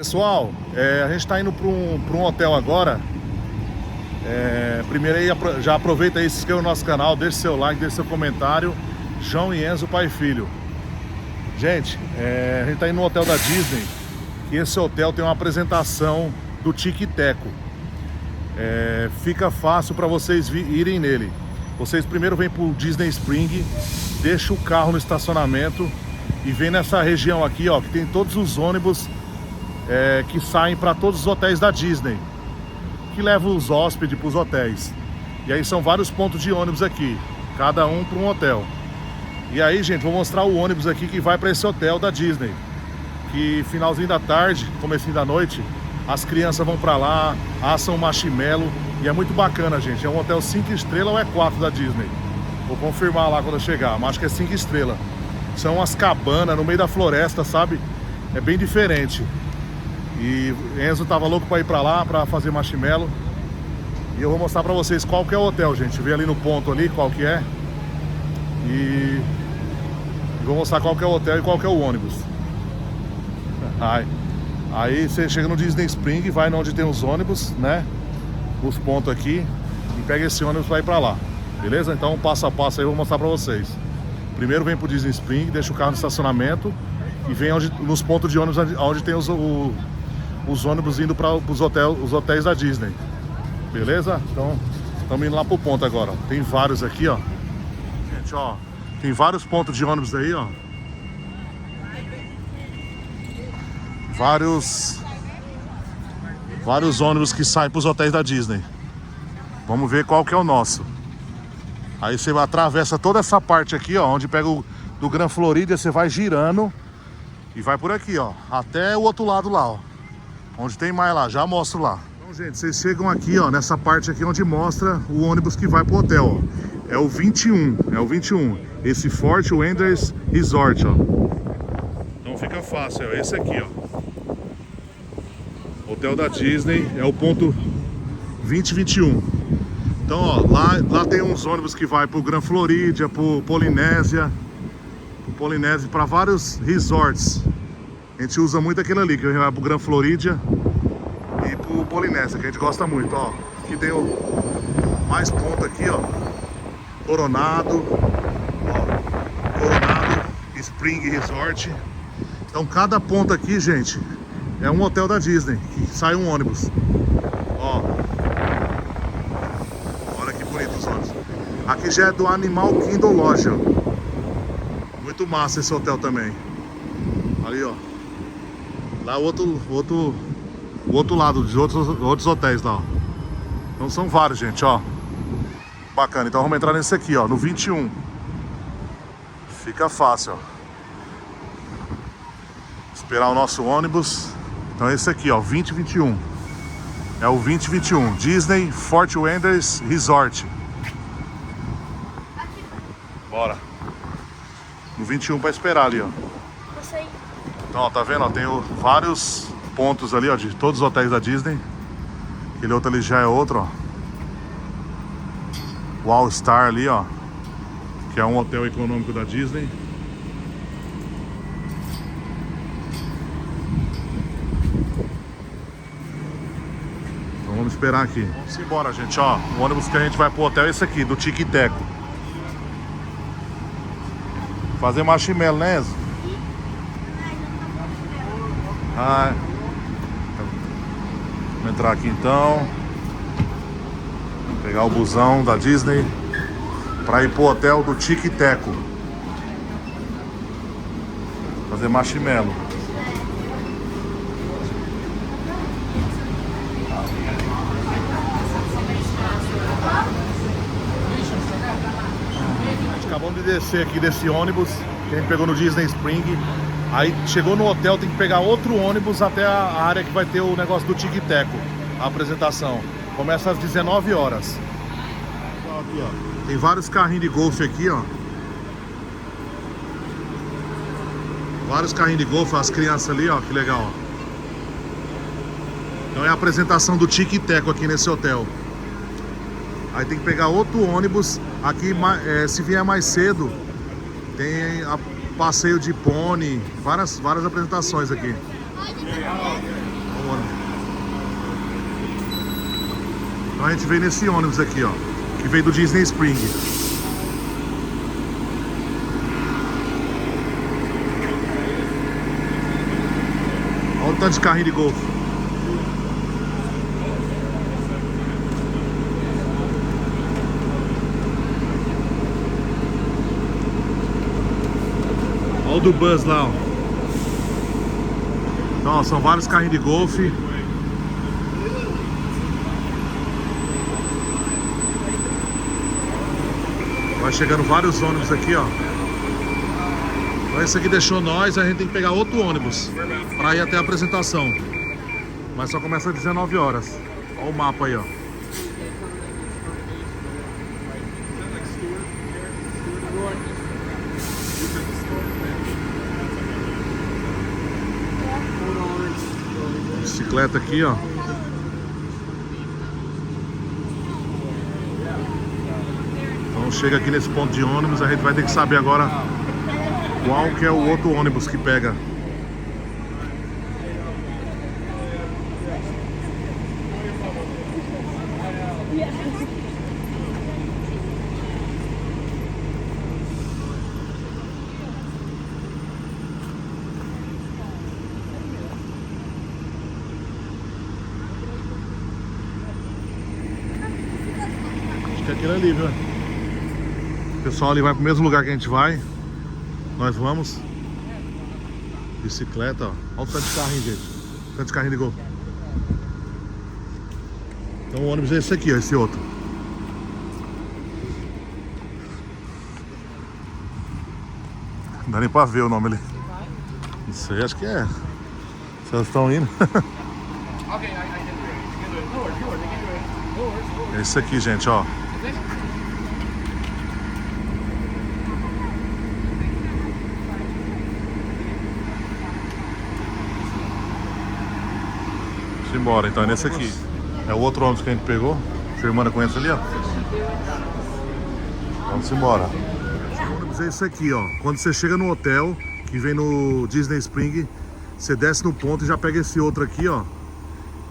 Pessoal, a gente está indo para um hotel agora. Primeiro aí, já aproveita aí, se inscreva no nosso canal, deixe seu like, deixe seu comentário. João e Enzo, pai e filho. Gente, a gente está indo no hotel da Disney. E esse hotel tem uma apresentação do Tic Teco. Fica fácil para vocês irem nele. Vocês primeiro vêm para o Disney Spring, deixa o carro no estacionamento e vem nessa região aqui, ó, que tem todos os ônibus que saem para todos os hotéis da Disney, que levam os hóspedes para os hotéis. E aí são vários pontos de ônibus aqui, cada um para um hotel. E aí, gente, vou mostrar o ônibus aqui que vai para esse hotel da Disney, que finalzinho da tarde, comecinho da noite, as crianças vão para lá, assam marshmallow, e é muito bacana, gente. É um hotel 5 estrelas ou é 4 da Disney? Vou confirmar lá quando eu chegar, mas acho que é 5 estrelas. São umas cabanas no meio da floresta, sabe? É bem diferente. E Enzo tava louco para ir para lá, para fazer marshmallow. E eu vou mostrar para vocês qual que é o hotel, gente. Vê ali no ponto ali qual que é. E vou mostrar qual que é o hotel e qual que é o ônibus. Aí você chega no Disney Spring, vai onde tem os ônibus, né? Os pontos aqui. E pega esse ônibus para ir para lá. Beleza? Então passo a passo aí eu vou mostrar para vocês. Primeiro vem pro Disney Spring, deixa o carro no estacionamento. E vem nos pontos de ônibus onde tem os ônibus indo para os hotéis da Disney. Beleza? Então, estamos indo lá pro ponto agora. Tem vários aqui, ó. Gente, ó. Tem vários pontos de ônibus aí, ó. Vários ônibus que saem pros hotéis da Disney. Vamos ver qual que é o nosso. Aí você atravessa toda essa parte aqui, ó. Onde pega do Grand Floridia, você vai girando. E vai por aqui, ó, até o outro lado lá, ó. Onde tem mais lá, já mostro lá. Então, gente, vocês chegam aqui, ó, nessa parte aqui onde mostra o ônibus que vai pro hotel, ó. É o 21, esse Fort Wonders Resort, ó. Então fica fácil, ó, esse aqui, ó. Hotel da Disney, é o ponto 2021. Então, ó, lá tem uns ônibus que vai pro Grand Floridia, pro Polinésia, para vários resorts. A gente usa muito aquele ali, que vai pro Grand Floridia e pro Polinésia, que a gente gosta muito, ó. Aqui tem mais ponto aqui, ó. Coronado, ó. Coronado Spring Resort. Então cada ponto aqui, gente, é um hotel da Disney, que sai um ônibus. Ó. Olha que bonito os ônibus. Aqui já é do Animal Kingdom Lodge, ó. Muito massa esse hotel também. Ali, ó. Lá o outro lado, dos outros hotéis lá, ó. Então são vários, gente, ó. Bacana. Então vamos entrar nesse aqui, ó, no 21. Fica fácil, ó. Esperar o nosso ônibus. Então esse aqui, ó, 2021. É o 2021 Disney Fort Wonders Resort. Bora. No 21 para esperar ali, ó. Então, ó, tá vendo? Ó, tem vários pontos ali, ó, de todos os hotéis da Disney. Aquele outro ali já é outro, ó. O All Star ali, ó, que é um hotel econômico da Disney. Então vamos esperar aqui. Vamos embora, gente, ó. O ônibus que a gente vai pro hotel é esse aqui, do Tic Teco. Fazer marshmallow, né, Enzo? Vamos entrar aqui então. Pegar o busão da Disney para ir pro hotel do Tic Teco. Fazer marshmallow. Acabamos de descer aqui desse ônibus que a gente pegou no Disney Spring. Aí chegou no hotel, tem que pegar outro ônibus até a área que vai ter o negócio do Tic Teco, a apresentação. Começa às 19 horas. Aqui, ó. Tem vários carrinhos de golfe aqui, ó. Vários carrinhos de golfe, as crianças ali, ó, que legal, ó. Então é a apresentação do Tic Teco aqui nesse hotel. Aí tem que pegar outro ônibus. Aqui, se vier mais cedo, tem passeio de pônei, várias apresentações aqui. Então a gente veio nesse ônibus aqui, ó, que veio do Disney Spring. Olha o tanto de carrinho de golfe. Olha o do Buzz lá, ó. Então, ó, são vários carrinhos de golfe. Vai chegando vários ônibus aqui, ó. Então esse aqui deixou nós, a gente tem que pegar outro ônibus para ir até a apresentação. Mas só começa às 19 horas. Olha o mapa aí, ó. Bicicleta aqui, ó. Então chega aqui nesse ponto de ônibus, a gente vai ter que saber agora qual que é o outro ônibus que pega. Acho que é aquele ali, viu? O pessoal ali vai pro mesmo lugar que a gente vai. Nós vamos. Bicicleta, ó. Olha o tanto de carrinho, gente. Tanto de carrinho de golfe. Então o ônibus é esse aqui, ó. Esse outro. Não dá nem pra ver o nome ali. Não sei, acho que é. Vocês estão indo. É esse aqui, gente, ó. Vamos embora, então é nesse aqui. É o outro ônibus que a gente pegou. Sua irmã conhece ali, ó. Vamos embora. O ônibus é esse aqui, ó. Quando você chega no hotel, que vem no Disney Spring, você desce no ponto e já pega esse outro aqui, ó.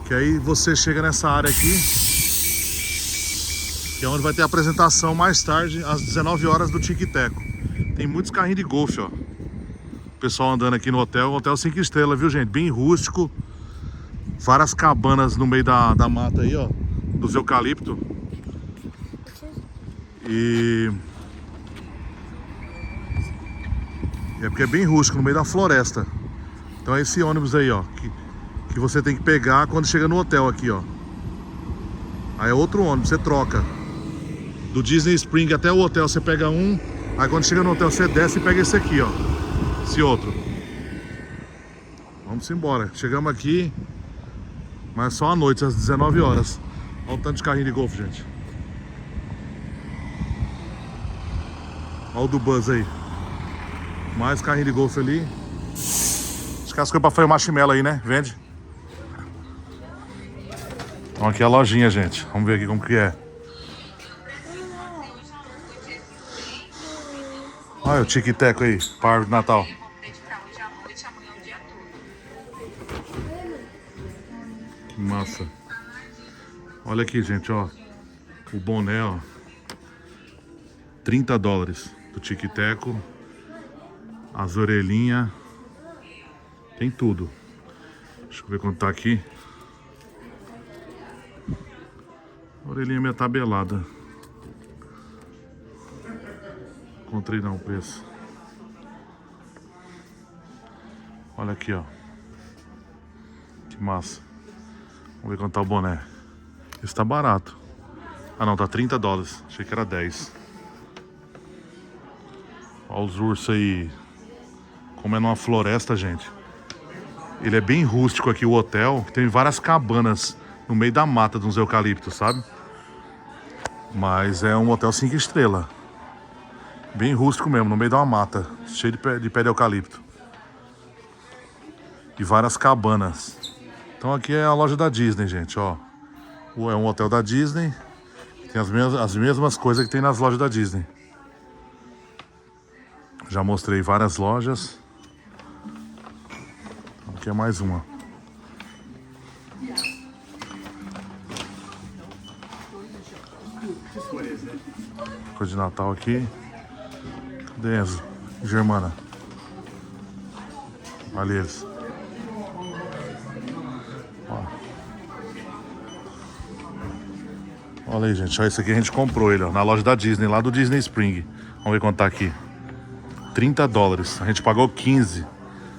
Que aí você chega nessa área aqui, que é onde vai ter a apresentação mais tarde, às 19 horas do Tic Teco. Tem muitos carrinhos de golfe, ó. O pessoal andando aqui no hotel. Hotel 5 estrelas, viu, gente? Bem rústico. Várias cabanas no meio da mata aí, ó. Dos eucalipto. E é porque é bem rústico, no meio da floresta. Então é esse ônibus aí, ó, que você tem que pegar quando chega no hotel aqui, ó. Aí é outro ônibus, você troca. Do Disney Spring até o hotel você pega um. Aí quando chega no hotel você desce e pega esse aqui, ó. Esse outro. Vamos embora. Chegamos aqui, mas só à noite, às 19 horas. Olha o tanto de carrinho de golfe, gente. Olha o do Buzz aí. Mais carrinho de golfe ali. Acho que as coisas pra fazer marshmallow aí, né? Vende. Então aqui é a lojinha, gente. Vamos ver aqui como que é. Olha o Tic Teco aí, para árvore de Natal. Que massa. Olha aqui, gente, ó. O boné, ó. $30 do Tic Teco. As orelhinhas. Tem tudo. Deixa eu ver quanto tá aqui. A orelhinha meio tabelada. Encontrei não o preço. Olha aqui, ó. Que massa. Vamos ver quanto tá o boné. Esse tá barato. Ah não, tá $30. Achei que era 10. Olha os ursos aí. Como é numa floresta, gente. Ele é bem rústico aqui, o hotel. Tem várias cabanas no meio da mata de uns eucaliptos, sabe? Mas é um hotel 5 estrelas. Bem rústico mesmo, no meio de uma mata. Cheio de pé de eucalipto. E várias cabanas. Então aqui é a loja da Disney, gente, ó. É um hotel da Disney. Tem as mesmas coisas que tem nas lojas da Disney. Já mostrei várias lojas. Aqui é mais uma. Coisa de Natal aqui. Cadê Enzo? Germana. Olha eles. Ó. Olha aí, gente. Ó, esse aqui a gente comprou ele, ó, na loja da Disney, lá do Disney Spring. Vamos ver quanto tá aqui. $30. A gente pagou 15.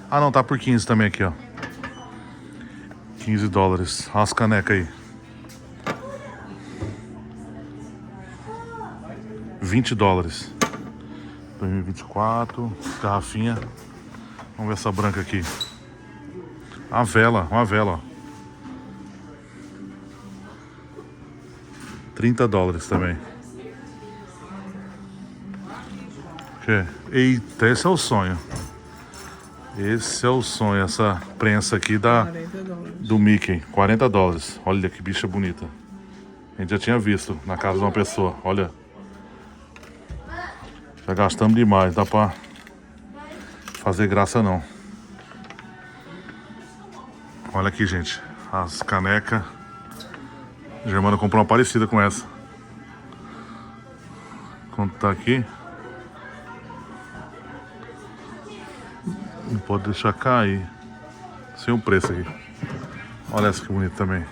Ah, não, tá por 15 também aqui, ó. $15. Olha as canecas aí. $20. 2024. Garrafinha. Vamos ver essa branca aqui. Uma vela, ó. $30 também. Eita, esse é o sonho. Esse é o sonho, essa prensa aqui do Mickey. $40. Olha que bicha bonita. A gente já tinha visto na casa de uma pessoa. Olha. Já gastamos demais, dá pra fazer graça não. Olha aqui, gente. As canecas. A Germana comprou uma parecida com essa. Quanto tá aqui? Não pode deixar cair. Sem o preço aqui. Olha essa que bonita também.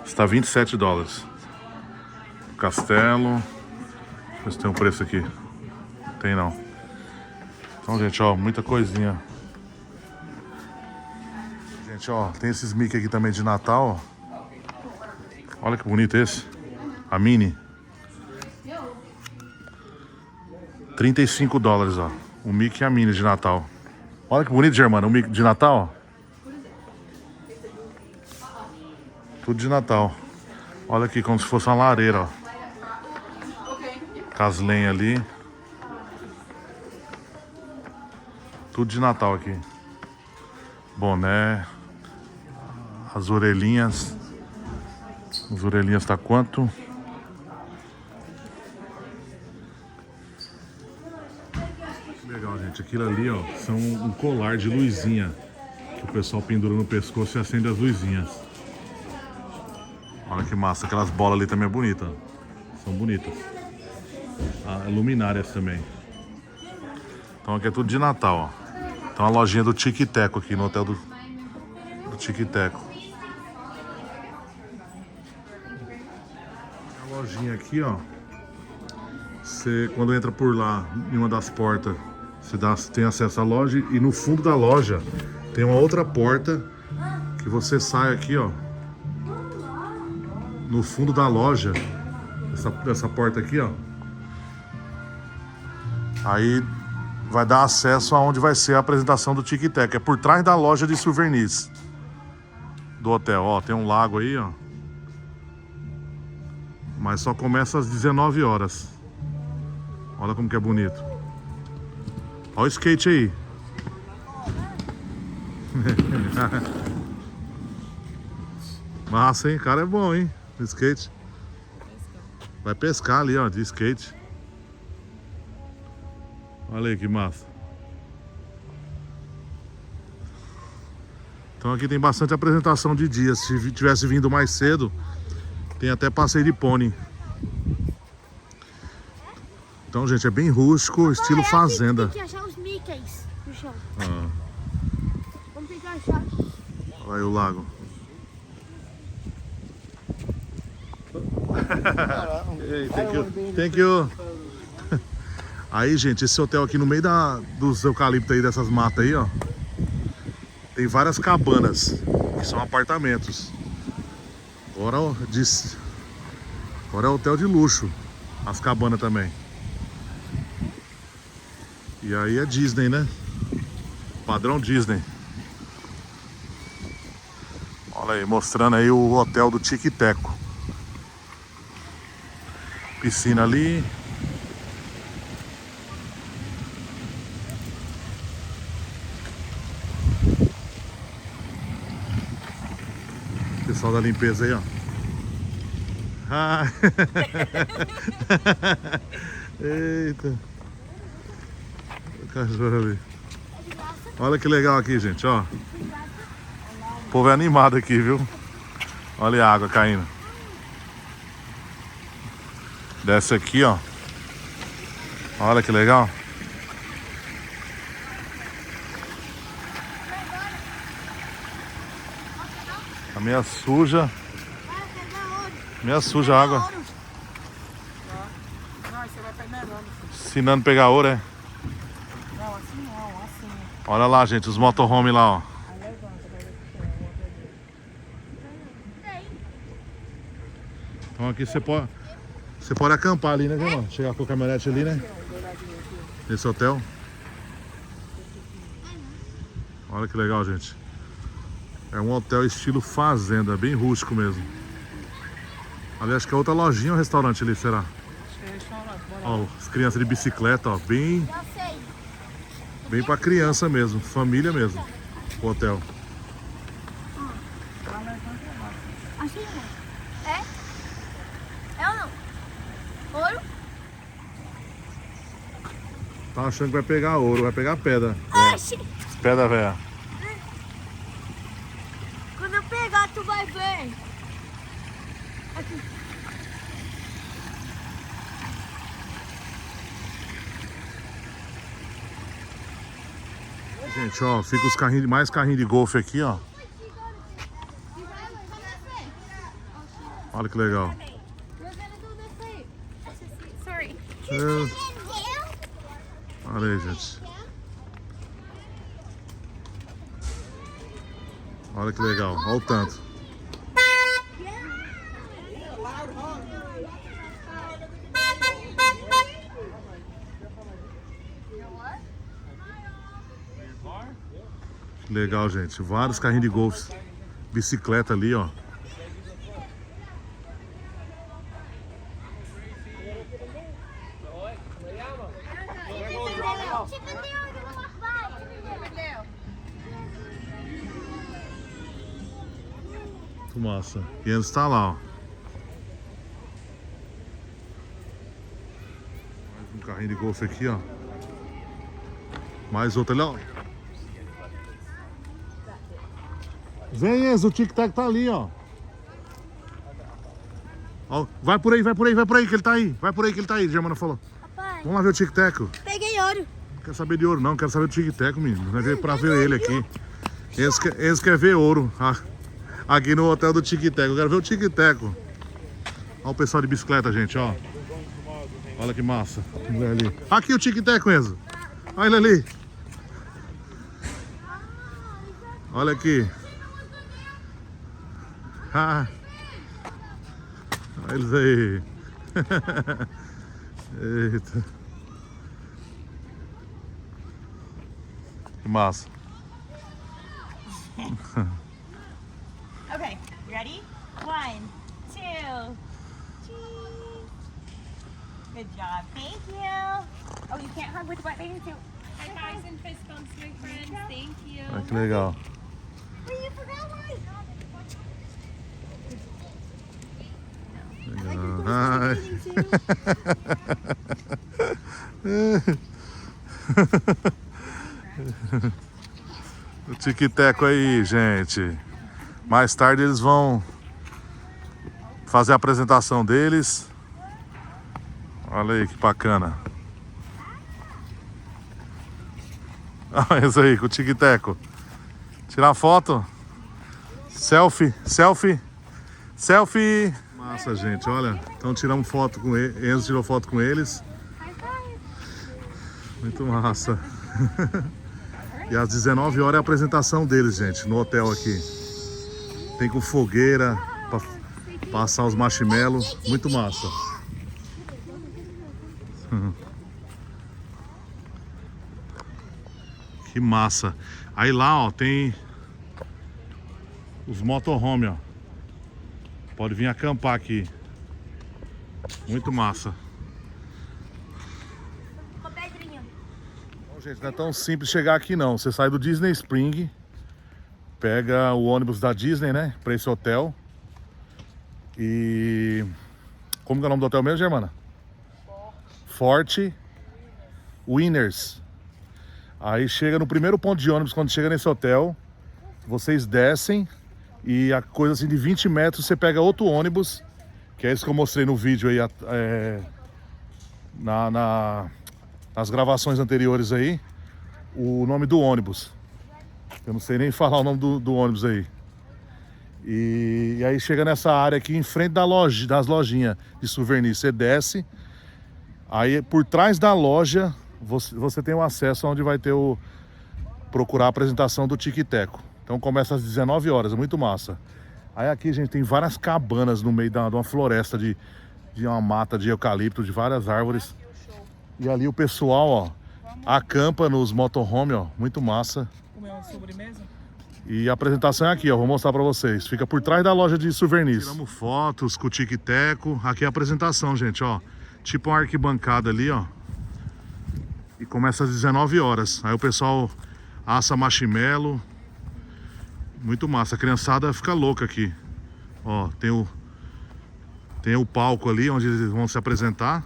Está $27. Castelo. Deixa eu ver se tem um preço aqui. Tem não. Então, gente, ó, muita coisinha. Gente, ó, tem esses Mickey aqui também de Natal, ó. Olha que bonito esse. A Mini. $35, ó. O Mickey e a Mini de Natal. Olha que bonito, Germana. O Mickey de Natal, ó. Tudo de Natal. Olha aqui, como se fosse uma lareira, ó. Com as lenhas ali. Tudo de Natal aqui. Boné. As orelhinhas. As orelhinhas tá quanto? Legal, gente. Aquilo ali, ó, são um colar de luzinha que o pessoal pendura no pescoço e acende as luzinhas. Olha que massa. Aquelas bolas ali também é bonita. São bonitas. Ah, luminárias também. Então aqui é tudo de Natal, ó. Tem uma lojinha do Tic Teco aqui no hotel do Tic Teco. A lojinha aqui, ó. Você, quando entra por lá, em uma das portas, você tem acesso à loja. E no fundo da loja tem uma outra porta que você sai aqui, ó. No fundo da loja, essa porta aqui, ó. Aí vai dar acesso aonde vai ser a apresentação do Tic Teco. É por trás da loja de souvenirs do hotel. Ó, tem um lago aí, ó. Mas só começa às 19 horas. Olha como que é bonito. Olha o skate aí. Massa, hein? O cara é bom, hein? O skate. Vai pescar ali, ó, de skate. Olha aí que massa. Então aqui tem bastante apresentação de dia. Se tivesse vindo mais cedo, tem até passeio de pônei. Então, gente, é bem rústico, estilo fazenda. Tem que achar os Mickeys no chão. Ah. Vamos tentar achar. Olha aí o lago. Hey, thank you. Aí, gente, esse hotel aqui no meio dos eucaliptos aí, dessas matas aí, ó. Tem várias cabanas, que são apartamentos. Agora é hotel de luxo. As cabanas também. E aí é Disney, né? Padrão Disney. Olha aí, mostrando aí o hotel do Tic Teco. Piscina ali. Pessoal da limpeza aí, ó. Ah. Eita. O cachorro ali. Olha que legal aqui, gente, ó. O povo é animado aqui, viu? Olha a água caindo. Desce aqui, ó. Olha que legal. Tá meio suja. Meio suja a água. Não, você vai peneirando. Ensinando a pegar ouro, é? Não, assim não, assim. Olha lá, gente, os motorhome lá, ó. Aí levanta, vai ver o que tem. Então aqui você pode acampar ali, né, irmão? Chegar com a caminhonete ali, né? Nesse hotel. Olha que legal, gente. É um hotel estilo fazenda, bem rústico mesmo. Ali acho que é outra lojinha ou restaurante ali, será? Acho que é restaurante, bora lá. Ó, as crianças de bicicleta, ó, bem pra criança mesmo, família mesmo. O hotel. Assim não. É? É ou não? Ouro? Tá achando que vai pegar ouro, vai pegar pedra. Oxi! Pedra velha. Quando eu pegar, tu vai ver. Aqui. Gente, ó, fica os carrinhos, mais carrinhos de golfe aqui, ó. Olha que legal. Sorry. Olha aí, gente. Olha que legal, olha o tanto. Que legal, gente. Vários carrinhos de golfe. Bicicleta ali, ó. Muito massa. E eles tá lá, ó. Mais um carrinho de golfe aqui, ó. Mais outro ali, ó. Vem, Enzo, o tic-tac tá ali, ó. Ó. Vai por aí, vai por aí, vai por aí que ele tá aí. Vai por aí que ele tá aí, a Germana falou. Papai, Vamos lá ver o tic-tac. peguei ouro. Não quero saber de ouro não, quero saber do tic-tac, menino. Vai ver pra ver ele aqui. Enzo quer ver ouro. Aqui no hotel do tic-tac. Eu quero ver o tic-tac. Olha o pessoal de bicicleta, gente, ó. Olha que massa. Ali. Aqui o tic-tac, Enzo. Olha ele ali. Olha aqui. Ah. Olha eles aí. Eita. Que massa. Okay, ready? 1, 2, cheese. Good job, thank you. Oh, you can't hug with wet bathing suit. High fives and fist bumps, my friends. Thank you. Olha que legal. You forgot one. Ai. O tic-tac aí, gente. Mais tarde eles vão fazer a apresentação deles. Olha aí que bacana. Olha isso aí com o tic-tac. Tirar foto. Selfie, selfie, selfie. Massa, gente, olha. Então tiramos foto com eles. Enzo tirou foto com eles. Muito massa. E às 19 horas é a apresentação deles, gente, no hotel aqui. Tem com fogueira pra passar os marshmallows. Muito massa. Que massa. Aí lá, ó, tem os motorhome, ó. Pode vir acampar aqui. Muito massa. Uma pedrinha. Bom, gente, não é tão simples chegar aqui não. Você sai do Disney Spring, pega o ônibus da Disney, né, pra esse hotel. E... como que é o nome do hotel mesmo, Germana? Forte Winners. Aí chega no primeiro ponto de ônibus, quando chega nesse hotel, vocês descem e a coisa assim de 20 metros você pega outro ônibus, que é isso que eu mostrei no vídeo aí, nas gravações anteriores aí, o nome do ônibus. Eu não sei nem falar o nome do ônibus aí. E aí chega nessa área aqui em frente das lojinhas de souvenir. Você desce, aí por trás da loja você tem o acesso onde vai ter procurar a apresentação do Tic Teco. Então começa às 19 horas, é muito massa. Aí aqui, gente, tem várias cabanas no meio de uma floresta de uma mata de eucalipto, de várias árvores. E ali o pessoal, ó, acampa nos motorhome, ó, muito massa. Comer uma sobremesa? E a apresentação é aqui, ó, vou mostrar pra vocês. Fica por trás da loja de souvenirs. Tiramos fotos com o Tic Teco. Aqui é a apresentação, gente, ó. Tipo uma arquibancada ali, ó. E começa às 19 horas. Aí o pessoal assa marshmallow. Muito massa. A criançada fica louca aqui. Ó, tem o palco ali onde eles vão se apresentar.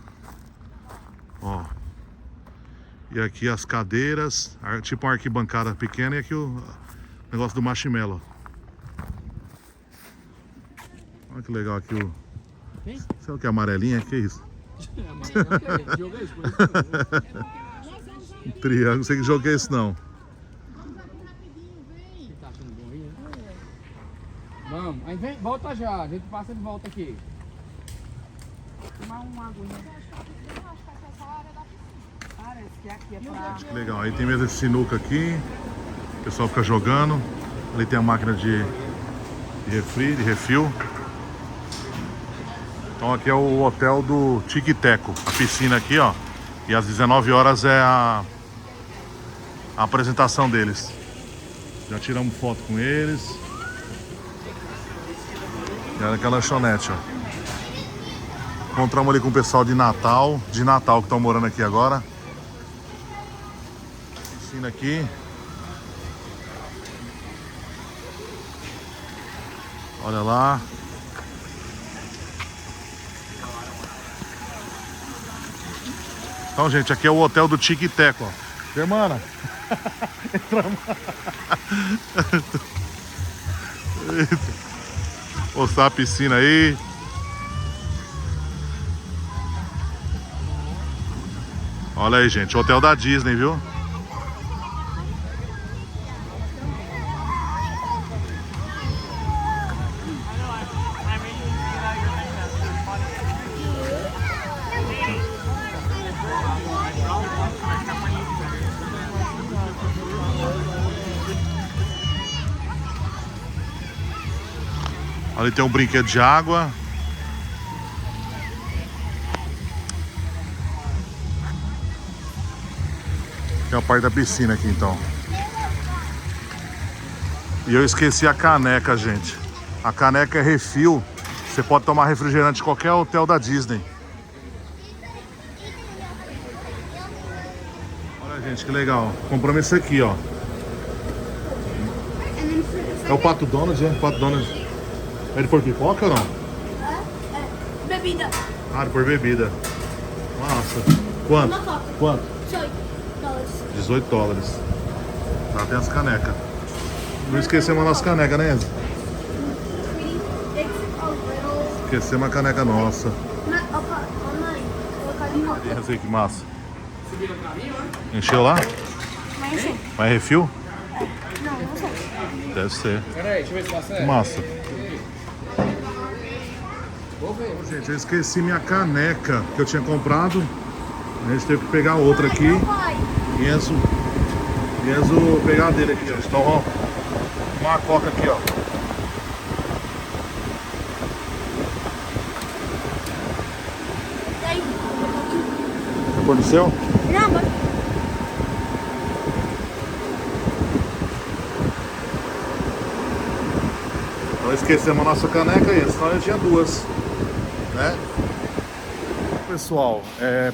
Ó. E aqui as cadeiras, tipo uma arquibancada pequena, e aqui o negócio do marshmallow. Olha que legal aqui o... Sabe o que é amarelinha? Que é isso? Um triângulo, não sei que jogo é esse não. Vamos, aí vem, volta já, a gente passa de volta aqui. Tomar uma aguinha. Parece que aqui é pra... Legal, aí tem mesa de sinuca aqui. O pessoal fica jogando. Ali tem a máquina de refil. Então aqui é o hotel do Tic Teco. A piscina aqui, ó. E às 19 horas é a apresentação deles. Já tiramos foto com eles. E olha aquela lanchonete, ó. Encontramos ali com o pessoal de Natal que estão morando aqui agora. Piscina aqui. Olha lá. Então, gente, aqui é o hotel do Tic Teco, ó. Germana. Mostrar a piscina aí. Olha aí, gente, hotel da Disney, viu? Ali tem um brinquedo de água. Tem a parte da piscina aqui, então. E eu esqueci a caneca, gente. A caneca é refil. Você pode tomar refrigerante em qualquer hotel da Disney. Olha, gente, que legal. Compramos esse aqui, ó. É o Pato Donald, né? Pato Donald. É de por pipoca ou não? Bebida. Ah, por bebida. Nossa. Quanto? Uma coca. Quanto? $18. $18. Tá, tem as canecas. Não esquecemos a nossa caneca, né, Enzo? Esquecemos a caneca nossa. Essa aí, que massa. Encheu lá? Vai refil? Não, não sei. Deve ser. Peraí, deixa eu ver se tá certo. Massa. Vou ver. Gente, eu esqueci minha caneca que eu tinha comprado. A gente teve que pegar outra aqui. E Enzo pegar a dele aqui, ó. Então, ó, uma coca aqui, ó. Aconteceu? Não, mas... Então esquecemos a nossa caneca aí, senão eu tinha duas, né? Pessoal,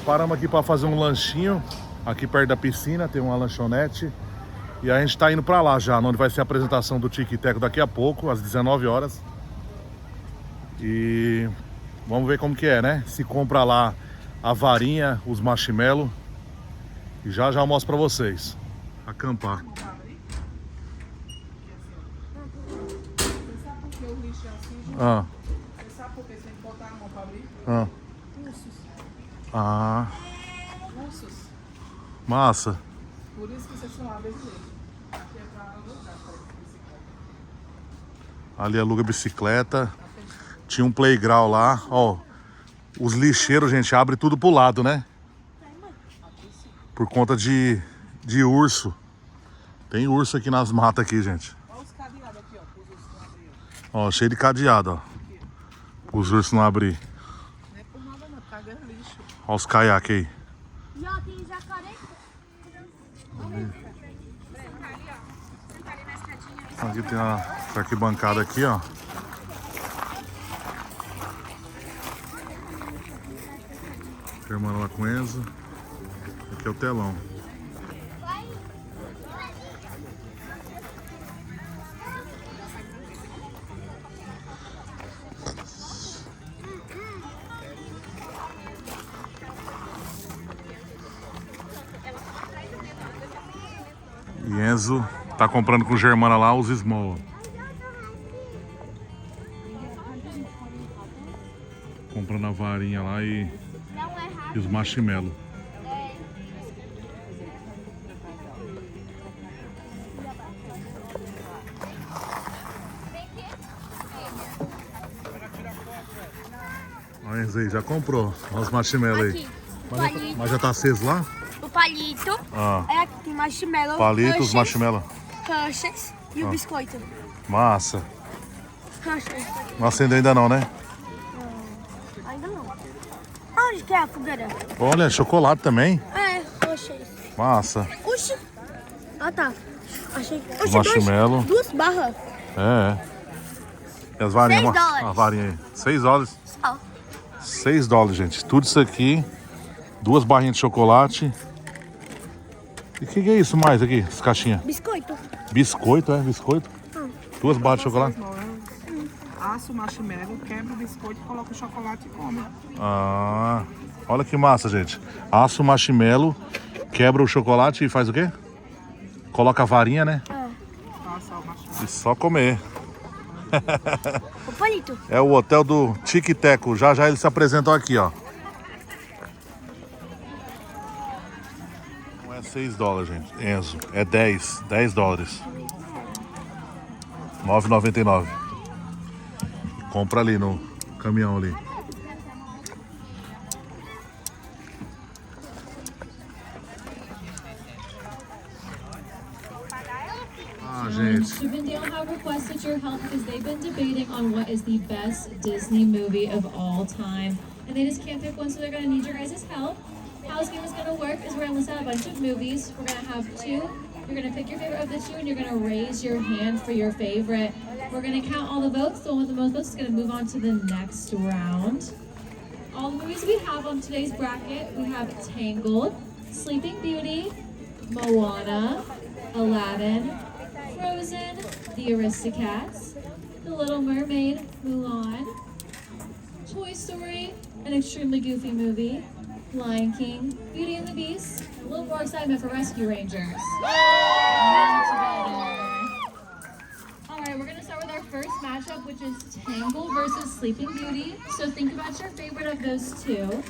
paramos aqui para fazer um lanchinho. Aqui perto da piscina tem uma lanchonete. E a gente tá indo para lá já, onde vai ser a apresentação do Tic Teco daqui a pouco, às 19 horas. E vamos ver como que é, né? Se compra lá a varinha, os marshmallow. E já eu mostro para vocês. Acampar. Porque o lixo é assim, Ah, sabe por que você tem que botar a mão pra abrir? Ah. Ah, Ursos. massa. Por isso que você só abre esse jeito. Aqui é pra alugar, para bicicleta. Ali aluga bicicleta. Tinha um playground lá, ó. Os lixeiros, gente, abre tudo pro lado, né? Por conta de urso. Tem urso aqui nas matas aqui, gente. Olha os cadeados aqui, ó. Os ursos não abriram. Ó, cheio de cadeado, ó. Os ursos não abrir. Não é por nada não, caga lixo. Ó os caiaques aí. E ó, tem jacaré. Aqui tem a arquibancada aqui, ó. Irmã lá com Enzo. Aqui é o telão. E Enzo tá comprando com Germana lá os small. Comprando a varinha lá e os marshmallow. Olha Enzo aí, já comprou. Olha os marshmallow aí. Aqui, palito. Mas já tá aceso lá? O palito. Ah. É aqui, tem marshmallow. Palito, os Hershey's, marshmallow. Hershey's e o biscoito. Massa. Hershey's. Não acendeu ainda não, né? Ainda não. Onde que é a fogueira? Olha, chocolate também. É, Hershey's. Massa. Oxi. Ah, tá. Achei. Os marshmallow. Duas barras. É. E as varinhas? $6. A varinha aí. $6. Só. $6, gente. Tudo isso aqui. 2 barrinhas de chocolate. E o que é isso mais aqui? Essa caixinha? Biscoito. Biscoito, é? Biscoito? 2 barras de chocolate? Assa o marshmallow, quebra o biscoito, coloca o chocolate e come. Ah, olha que massa, gente. Assa o marshmallow, quebra o chocolate e faz o quê? Coloca a varinha, né? Passa o marshmallow. E só comer. O palito. É o hotel do Tic Teco. Já já eles se apresentam aqui, ó. Não é $6, gente. Enzo. É $10. $10. 9,99. Compra ali no caminhão ali. Ah, gente. Chip and Dale have requested your help because they've been debating on what is the best Disney movie of all time. And they just can't pick one, so they're going to need your guys' help. How this game is going to work is we're going to list out a bunch of movies. We're going to have 2. You're going to pick your favorite of the 2, and you're going to raise your hand for your favorite. We're going to count all the votes. The one with the most votes is going to move on to the next round. All the movies we have on today's bracket, we have Tangled, Sleeping Beauty, Moana, Aladdin, Frozen, The Aristocats, The Little Mermaid, Mulan, Toy Story, an extremely goofy movie, Lion King, Beauty and the Beast, a little more excitement for Rescue Rangers. Alright, we're going to start with our first matchup, which is Tangled versus Sleeping Beauty. So think about your favorite of those 2.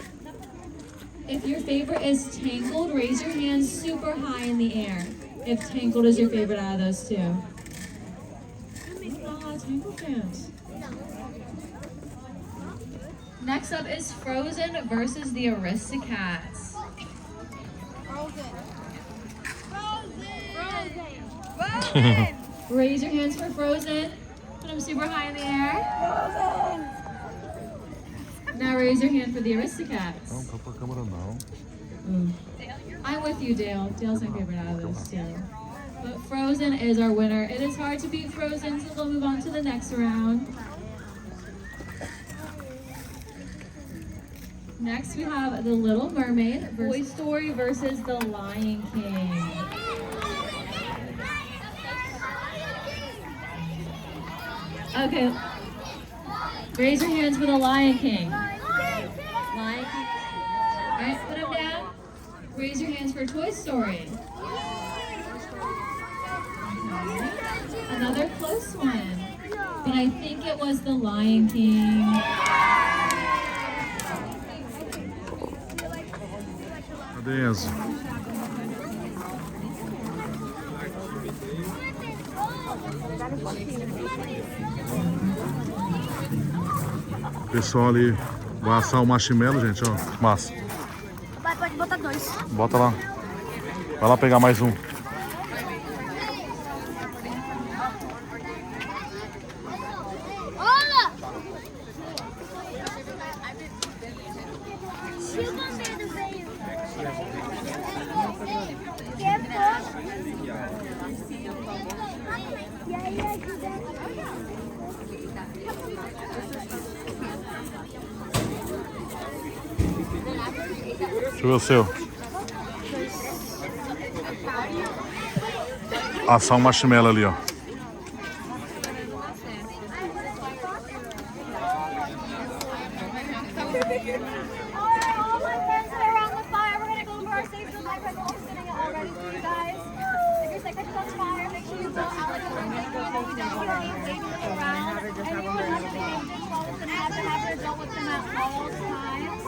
If your favorite is Tangled, raise your hand super high in the air. If Tangled is your favorite out of those 2. Not a lot of Tangled fans. Next up is Frozen versus the Aristocats. Raise your hands for Frozen. Put them super high in the air. Now raise your hand for the Aristocats. Não, tá pra câmera não. I'm with you, Dale. Dale's my favorite out of those 2. But Frozen is our winner. It is hard to beat Frozen, so we'll move on to the next round. Next, we have The Little Mermaid, Toy Story versus The Lion King. Okay. Raise your hands for The Lion King. Lion King. Alright, put them down. Raise your hands for Toy Story. Okay. Another close one. but I think it was The Lion King. Cadê Enzo? O pessoal ali vai assar o marshmallow, gente, ó. Massa. Vai, pode botar 2. Bota lá. Vai lá pegar mais um. Olha! Se o bombeiro veio. E aí, Deixa eu ver o seu. Assar um marshmallow ali, ó. all my friends are around the fire. We're gonna go to our safe room. My friends are sitting all ready for you guys. If you're sick of the fire, make sure you go out like a little bit. Around. Everyone has to be controlled and have to have an adult with them at all times.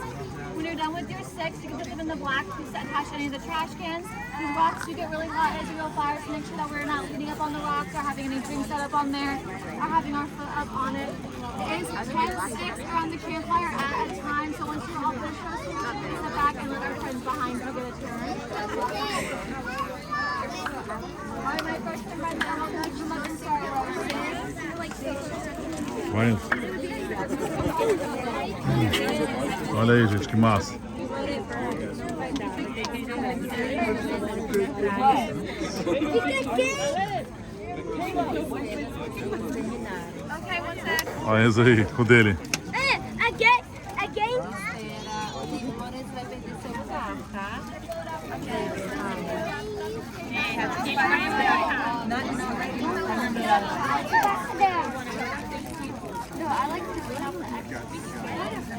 When you're done with your six, you can put them in the black piece attached to any of the trash cans. These rocks do get really hot as you go fire, so make sure that we're not leaning up on the rocks or having any drinks set up on there or having our foot up on it. It is 10 sticks around the campfire at a time, so once you're all finished, we're going to step back and let our friends behind you get a turn. Alright, my first turn right now, I'm going to come up and start roasting. Vai, Enzo. Olha aí, gente, que massa. Okay, one sec. Olha Enzo aí, o dele. Again.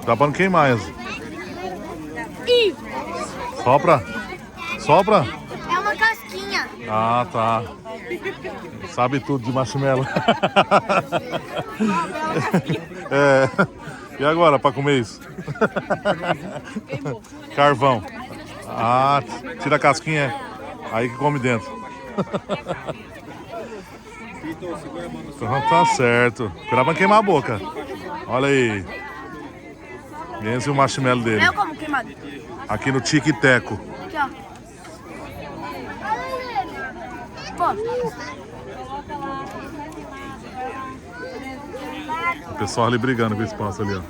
Dá pra não queimar, Enzo. Ih, Sopra. Sopra. é uma casquinha. Ah, tá. Sabe tudo de marshmallow. É. E agora, pra comer isso? Carvão. Ah, tira a casquinha. Aí que come dentro. Então tá certo. Cuidado pra não queimar a boca. Olha aí. Enzo e o marshmallow dele. Eu como queimado. Aqui no Tique Teco. Aqui, ó. Pô. O pessoal ali brigando com o espaço ali, ó.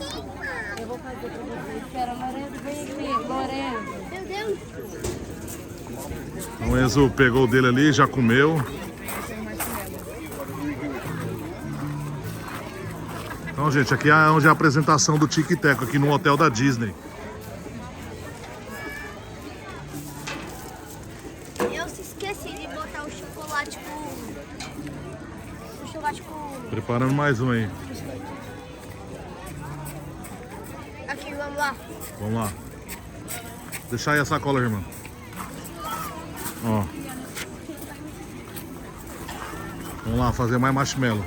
Meu Deus. Então o Enzo pegou o dele ali, já comeu. Então, gente, aqui é onde é a apresentação do Tique Teco, aqui no hotel da Disney. Eu se esqueci de botar o chocolate com... Preparando mais um aí. Aqui, vamos lá. Vamos lá. Deixa aí a sacola, irmão. Ó. Vamos lá, fazer mais marshmallow.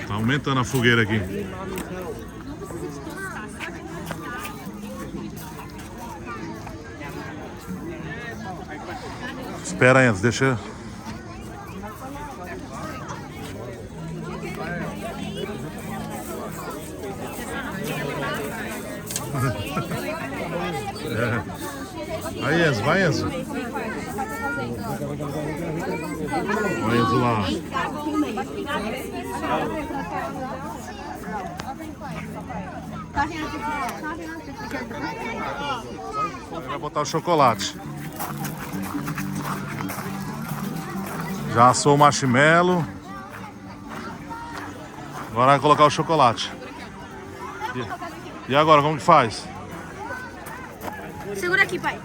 Tá aumentando a fogueira aqui. Espera, Enzo, deixa. Aí, Enzo, vai, Enzo. Vai, Enzo lá. Ele vai botar o chocolate. Já assou o marshmallow. Agora vai colocar o chocolate. E agora, como que faz? Segura aqui, pai.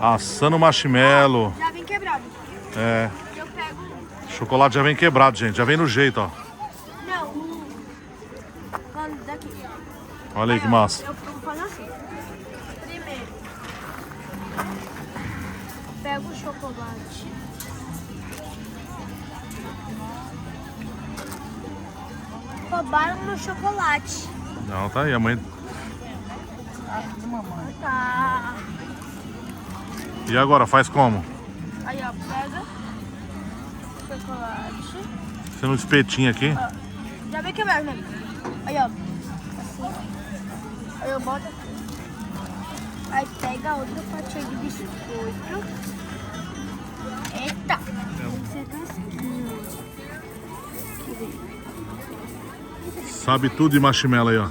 Assando o marshmallow. Já vem quebrado. É. Eu pego. chocolate já vem quebrado, gente. Já vem no jeito, ó. Não. Daqui. Olha aí que massa. Eu vou fazer assim. Primeiro, pego o chocolate. Roubaram meu chocolate. Não, tá aí, a mãe. Tá. E agora, faz como? Aí, ó, pega o chocolate. Você no espetinho aqui? Já vem quebrado, né? Aí, ó. Assim. Aí eu boto aqui. Aí pega a outra fatia de biscoito. Eita! Tem que ser casquinho. Sabe tudo de marshmallow aí, ó.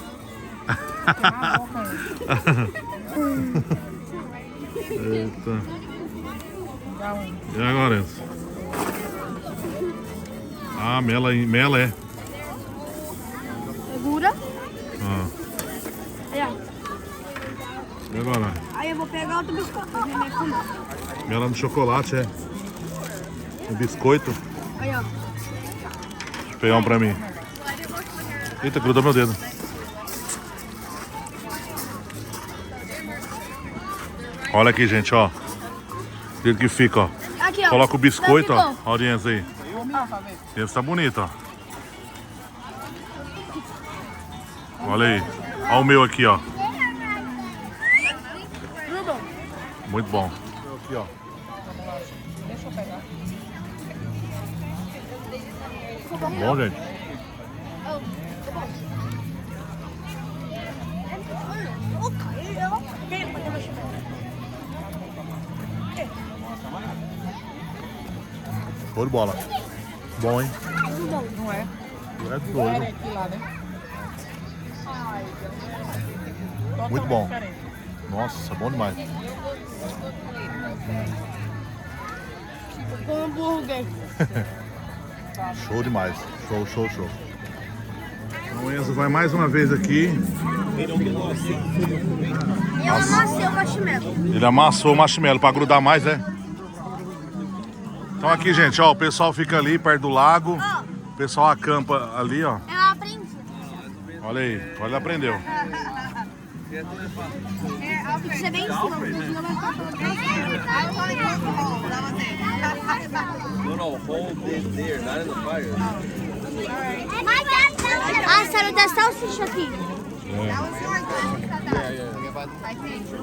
Eita. E agora, Enzo? Ah, mela é. Segura. Ah. Aí, ó. E agora? Aí eu vou pegar outro biscoito pra vender comer. Mela no chocolate, é. O biscoito. Aí, ó. Deixa eu pegar um pra mim. Eita, grudou meu dedo. Olha aqui, gente, ó. O jeito que fica, ó. Aqui, ó. Coloca o biscoito, ó. Ficou. Olha o Enzo aí. Esse tá bonito, ó. Olha aí. Olha o meu aqui, ó. Muito bom. Aqui, ó. Deixa eu pegar. Bom, gente. Show de bola. Bom, hein? Não é? É doido. Aqui lá, né? Muito bom. Diferente. Nossa, bom demais. Com hambúrguer. Show demais. Show, show, show. O Enzo vai mais uma vez aqui. Eu amassei o marshmallow. Ele amassou o marshmallow para grudar mais, né? Então aqui, gente, ó, o pessoal fica ali perto do lago. O pessoal acampa ali, ó. Eu aprendi. Olha aí, olha, ele aprendeu. Tem que ser bem em cima, porque senão vai ficar No, hold this there, not in the fire. Ah, sério, dá salsicha aqui.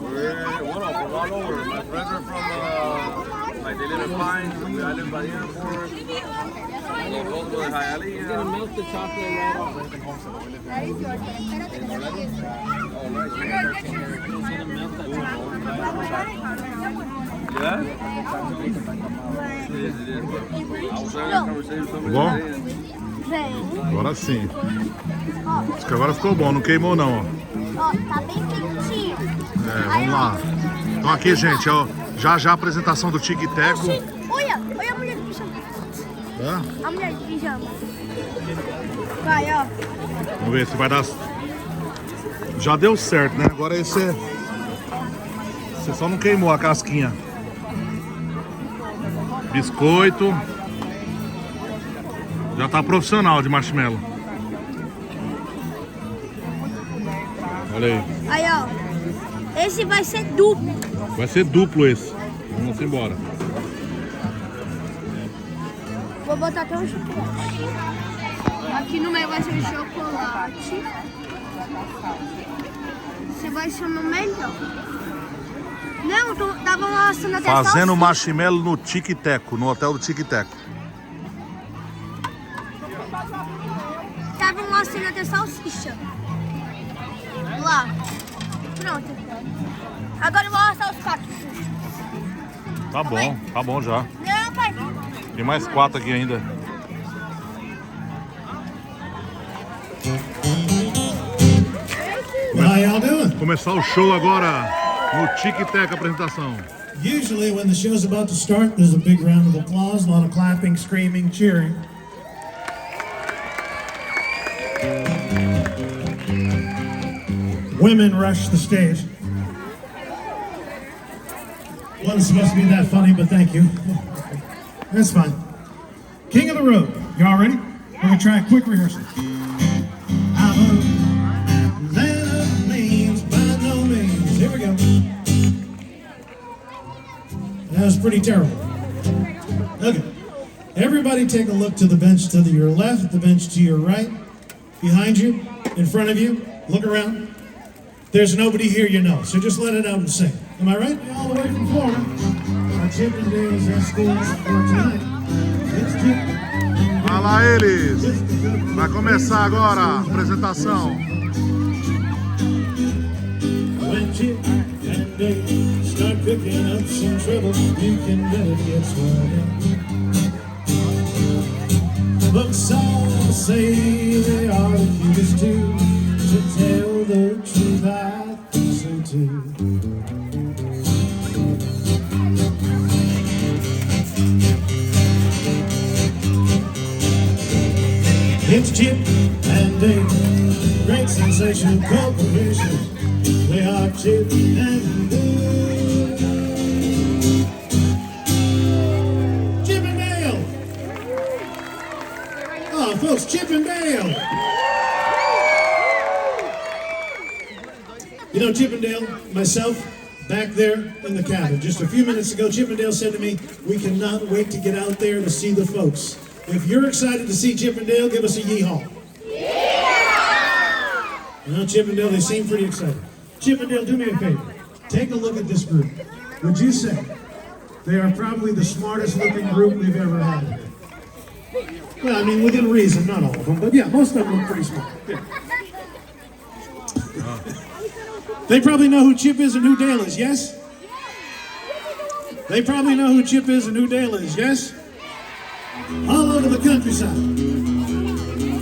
We're one of them all over. My friends are from, like, they live in Pines. I live by the airport. Los dos go to Hialeah. You're gonna melt the chocolate right off. Yeah? I was having a conversation with somebody Bom? today. Vem. Agora sim. Acho que agora ficou bom, não queimou não, ó. Ó, tá bem quentinho. É, vamos lá. Então aqui, gente, ó, já a apresentação do Tic Teco. Olha, olha a mulher de pijama. Hã? A mulher de pijama. Vai, ó. Vamos ver se vai dar. Já deu certo, né? Agora esse é. Você só não queimou a casquinha. Biscoito. Já tá profissional de marshmallow. Olha aí. Aí, ó. Esse vai ser duplo. Vai ser duplo esse. Vamos embora. Vou botar até um chocolate. Aqui no meio vai ser chocolate. Você vai ser no melhor. Não, tava mostrando até Fazendo salsicha. marshmallow no Tic Teco, no hotel do Tic Teco. Tava mostrando até salsicha. Lá. Pronto. Agora eu vou mostrar os quatro. Tá bom já. Não, pai. Tem mais 4 aqui ainda. How y'all doing? Começar o show agora no Tic Teco apresentação. Usually when the show's about to start, there's a big round of applause, a lot of clapping, screaming, cheering. Women rush the stage. Wasn't supposed to be that funny, but thank you. That's fine. King of the Road. Y'all ready? We're gonna try a quick rehearsal. I'm a man of means by no means. Here we go. That was pretty terrible. Okay. Everybody take a look to the bench to your left, the bench to your right, behind you, in front of you. Look around. There's nobody here you know, so just let it out and sing. Am I right? All the way from Florida. Our Chippendales are schools for tonight. It's Chip. Olha lá eles. Vai começar agora a apresentação. When Chip and Dale start picking up some trouble, you can bet it gets running. Books all say they are the cutest two. To tell the truth, I think so too. It's Chip and Dale, great sensational corporation. They are Chip and Dale. Chip and Dale! Oh, folks, Chip and Dale! You know, Chip and Dale, myself, back there in the cabin. Just a few minutes ago, Chip and Dale said to me, we cannot wait to get out there to see the folks. If you're excited to see Chip and Dale, give us a yee-haw. Yeah! You know, Chip and Dale, they seem pretty excited. Chip and Dale, do me a favor. Take a look at this group. Would you say they are probably the smartest looking group we've ever had? Well, I mean, within reason, not all of them, but yeah, most of them look pretty smart. Yeah. They probably know who Chip is and who Dale is, yes? They probably know who Chip is and who Dale is, yes? All over the countryside.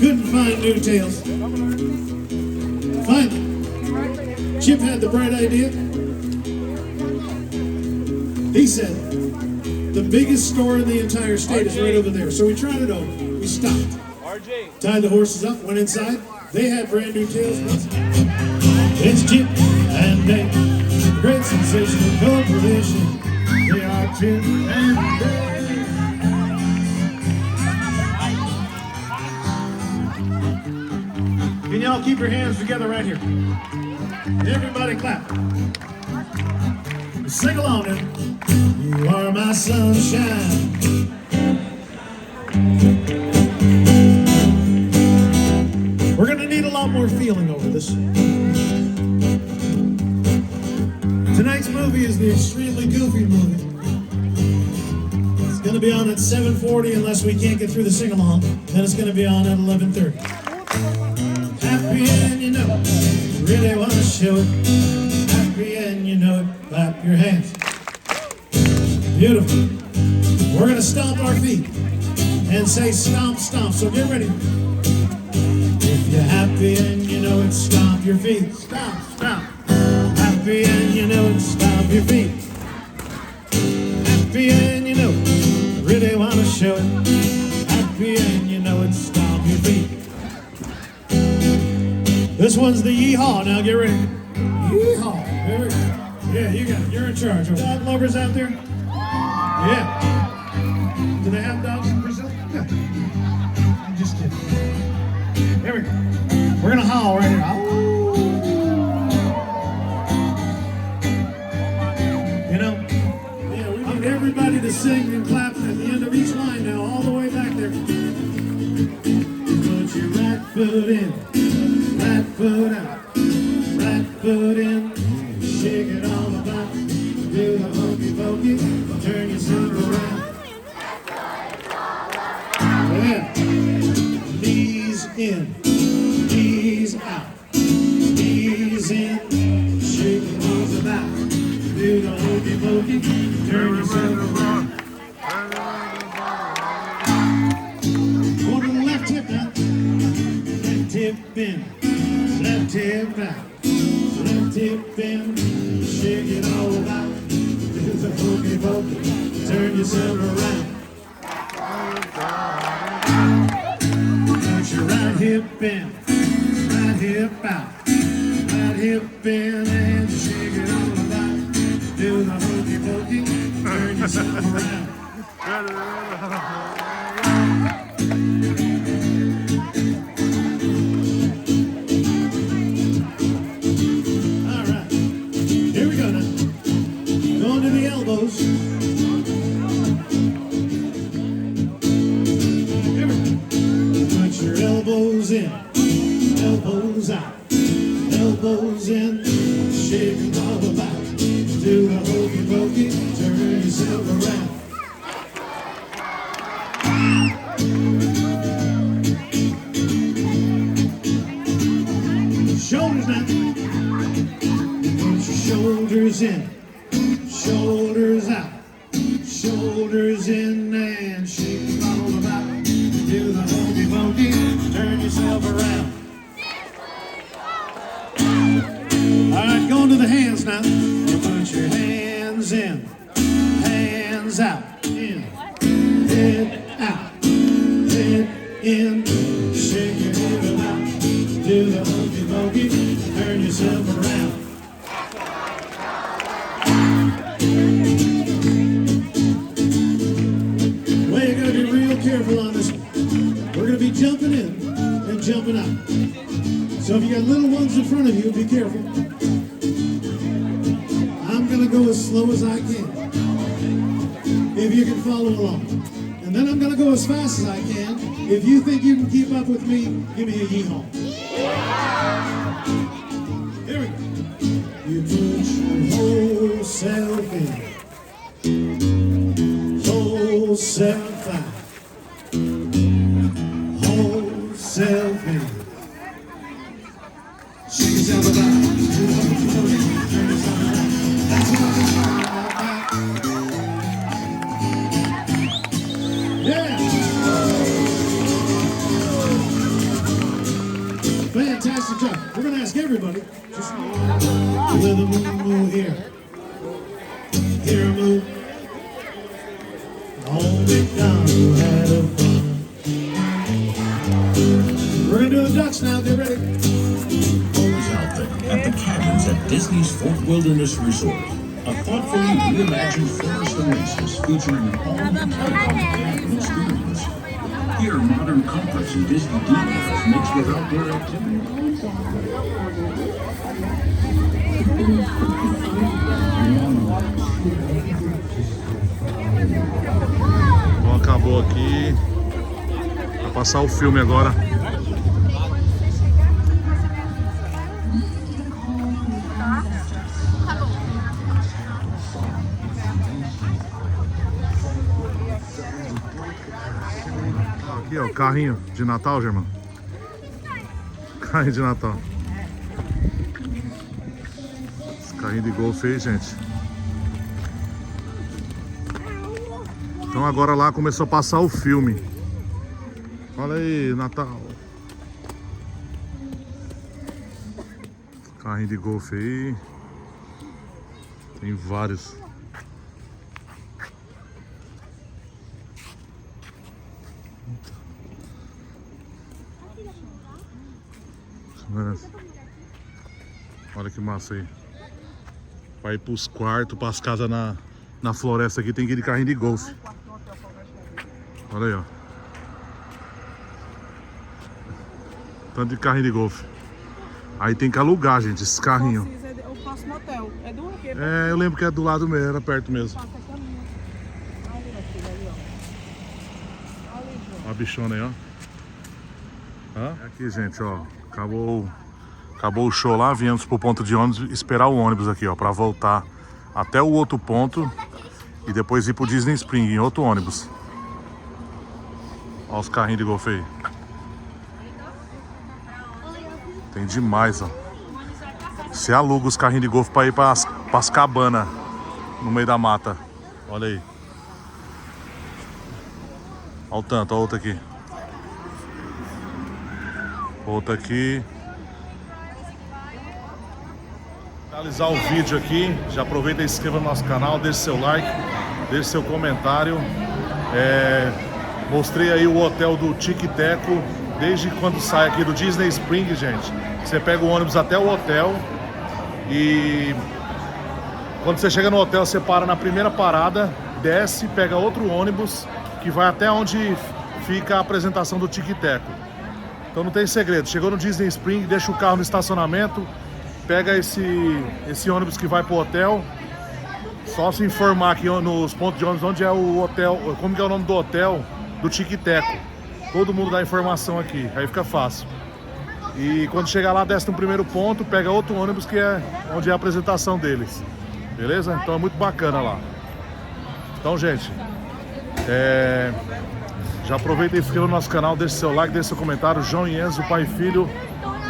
Couldn't find new tales. Finally, Chip had the bright idea. He said, the biggest store in the entire state is right over there. So we tried it over. We stopped. Tied the horses up, went inside. They had brand new tales. It's Chip and Dale, great sensational corporation. They are Chip and Dale. Can y'all keep your hands together right here? Everybody clap. Sing along then. You are my sunshine. We're gonna need a lot more feeling over this. Tonight's movie is the extremely goofy movie. It's gonna be on at 7:40 unless we can't get through the sing-along. Then it's gonna be on at 11:30. Happy and you know it, really want to show it. Happy and you know it, clap your hands. Beautiful. We're gonna stomp our feet and say stomp, stomp. So get ready. If you're happy and you know it, stomp your feet. Stomp, stomp. Happy and you know it, stomp your feet. Happy and you know it, really want to show it. Happy and you know it, stomp your feet. This one's the yee-haw. Now get ready. Yee-haw. There we go. Yeah, you got it. You're in charge. Are dog lovers out there? Yeah. Do they have dogs in Brazil? Yeah. I'm just kidding. There we go. We're gonna howl right here. Ow. You know, yeah, we need everybody to sing and clap at the end of each line now, all the way back there. Put your right foot in, right foot out, right foot in, shake it all about, do the hokey pokey, turn yourself around. Yeah. Knees in, knees out, knees in, shake it all about, do the hokey pokey, turn yourself around. Go to the left hip now. Left hip in, left hip out, left hip in, shake it all about, do the hokey pokey, turn yourself around. Put your right hip in, right hip out, right hip in, and shake it all about, do the hokey pokey, turn yourself around. Elbows in, elbows out, elbows in, shake and wobble back. Do the hokey pokey, turn yourself around. Shoulders now. Put your shoulders in, shoulders out, shoulders in, and shake and wobble about. Do the hokey pokey, turn yourself around. All right, going to the hands now. You put your hands in, hands out, in, head out, head in, shake your head about. Do the hokey pokey, turn yourself around. Well, you gotta be real careful on this one. We're gonna be jumping in and jumping out. So if you got little ones in front of you, be careful. I'm gonna go as slow as I can, if you can follow along. And then I'm gonna go as fast as I can. If you think you can keep up with me, give me a yee-haw. Here we go. You put your whole self in, whole self out, whole self in. Shake yourself about. That's what I'm about. Yeah. Fantastic job. We're going to ask everybody. Just let the move here. Here, move. Old MacDonald had a fun. We're going to do the ducks now. Get ready. At the cabins at Disney's Fort Wilderness Resort. A thoughtfully reimagined forest oasis featuring an all-new cabin experience. Here, modern comforts and Disney details mixed with outdoor activities. Então acabou aqui. Vai passar o filme agora. Aqui, ó, carrinho de Natal, Germão. Carrinho de Natal. Esse carrinho de golfe aí, gente. Então agora lá começou a passar o filme. Olha aí, Natal. Carrinho de golfe aí. Tem vários. Olha que massa aí. Vai ir pros quartos, pras casas na floresta aqui, tem que ir de carrinho de golfe. Olha aí, ó. Tanto de carrinho de golfe. Aí tem que alugar, gente, esses carrinhos. É o próximo hotel. É do quê? É, eu lembro que é do lado mesmo, era perto mesmo. Olha a bichona aí, ó. Aqui, gente, ó. Acabou o show lá, viemos pro ponto de ônibus esperar o ônibus aqui, ó, pra voltar até o outro ponto e depois ir pro Disney Spring em outro ônibus. Olha os carrinhos de golfe aí. Tem demais, ó. Você aluga os carrinhos de golfe pra ir pras cabanas no meio da mata. Olha aí. Olha o tanto, olha outro aqui. Outra aqui. Finalizar o vídeo aqui, já aproveita e se inscreva no nosso canal, deixe seu like, deixe seu comentário. Mostrei aí o hotel do Tic Teco, desde quando sai aqui do Disney Spring, gente. Você pega o ônibus até o hotel e quando você chega no hotel, você para na primeira parada, desce, pega outro ônibus que vai até onde fica a apresentação do Tic Teco. Então não tem segredo, chegou no Disney Spring, deixa o carro no estacionamento, pega esse ônibus que vai pro hotel. Só se informar aqui nos pontos de ônibus onde é o hotel, como que é o nome do hotel do Tic Teco. Todo mundo dá informação aqui, aí fica fácil. E quando chegar lá, desce no primeiro ponto, pega outro ônibus que é onde é a apresentação deles. Beleza? Então é muito bacana lá. Então, gente, já aproveita e se inscreva no nosso canal, deixe seu like, deixe seu comentário. João e Enzo, pai e filho.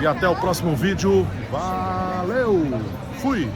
E até o próximo vídeo. Valeu! Fui!